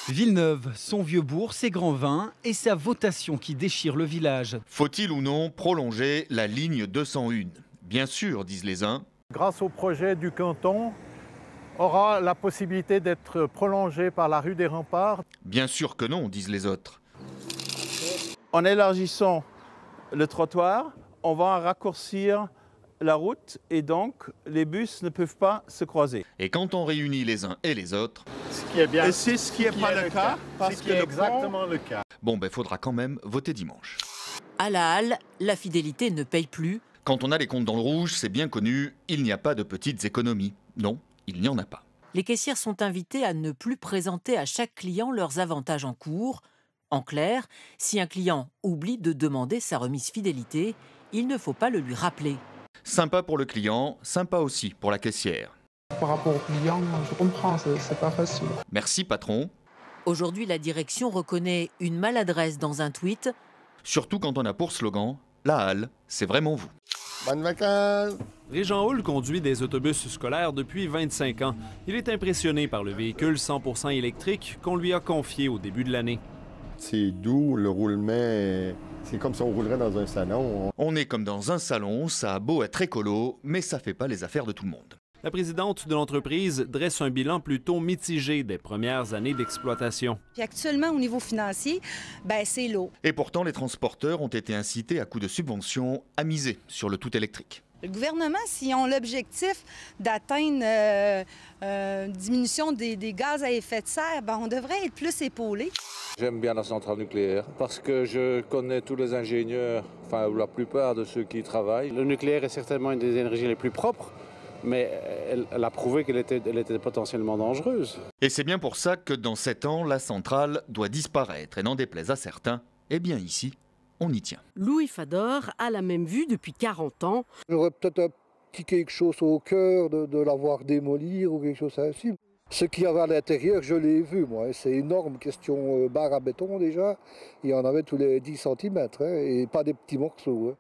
Villeneuve, son vieux bourg, ses grands vins et sa votation qui déchire le village. Faut-il ou non prolonger la ligne 201 ? Bien sûr, disent les uns. Grâce au projet du canton, aura la possibilité d'être prolongé par la rue des Remparts. Bien sûr que non, disent les autres. En élargissant le trottoir, on va raccourcir la route et donc les bus ne peuvent pas se croiser. Et quand on réunit les uns et les autres, Ce qui est bien. Et c'est ce qui n'est pas le cas, parce que le exactement le cas. bon faudra quand même voter dimanche. À la halle, la fidélité ne paye plus. Quand on a les comptes dans le rouge, c'est bien connu, il n'y a pas de petites économies. Non, il n'y en a pas. Les caissières sont invitées à ne plus présenter à chaque client leurs avantages en cours. En clair, si un client oublie de demander sa remise fidélité, il ne faut pas le lui rappeler. Sympa pour le client, sympa aussi pour la caissière. Par rapport aux clients, je comprends, c'est pas facile. Merci patron. Aujourd'hui, la direction reconnaît une maladresse dans un tweet. Surtout quand on a pour slogan « La halle, c'est vraiment vous ». Bonnes vacances! Régent Hull conduit des autobus scolaires depuis 25 ans. Il est impressionné par le véhicule 100% électrique qu'on lui a confié au début de l'année. C'est doux, le roulement, c'est comme si on roulerait dans un salon. On est comme dans un salon, ça a beau être écolo, mais ça fait pas les affaires de tout le monde. La présidente de l'entreprise dresse un bilan plutôt mitigé des premières années d'exploitation. Puis actuellement, au niveau financier, c'est lourd. Et pourtant, les transporteurs ont été incités à coups de subventions à miser sur le tout électrique. Le gouvernement, s'ils ont l'objectif d'atteindre une diminution des gaz à effet de serre, on devrait être plus épaulé. J'aime bien la centrale nucléaire parce que je connais tous les ingénieurs, enfin la plupart de ceux qui y travaillent. Le nucléaire est certainement une des énergies les plus propres, mais elle a prouvé qu'elle était potentiellement dangereuse. Et c'est bien pour ça que dans 7 ans, la centrale doit disparaître. Et n'en déplaise à certains, eh bien ici, on y tient. Louis Fador a la même vue depuis 40 ans. J'aurais peut-être un petit quelque chose au cœur de l'avoir démolir ou quelque chose ainsi. Ce qu'il y avait à l'intérieur, je l'ai vu, moi. C'est énorme, question barre à béton déjà. Il y en avait tous les 10 cm, et pas des petits morceaux.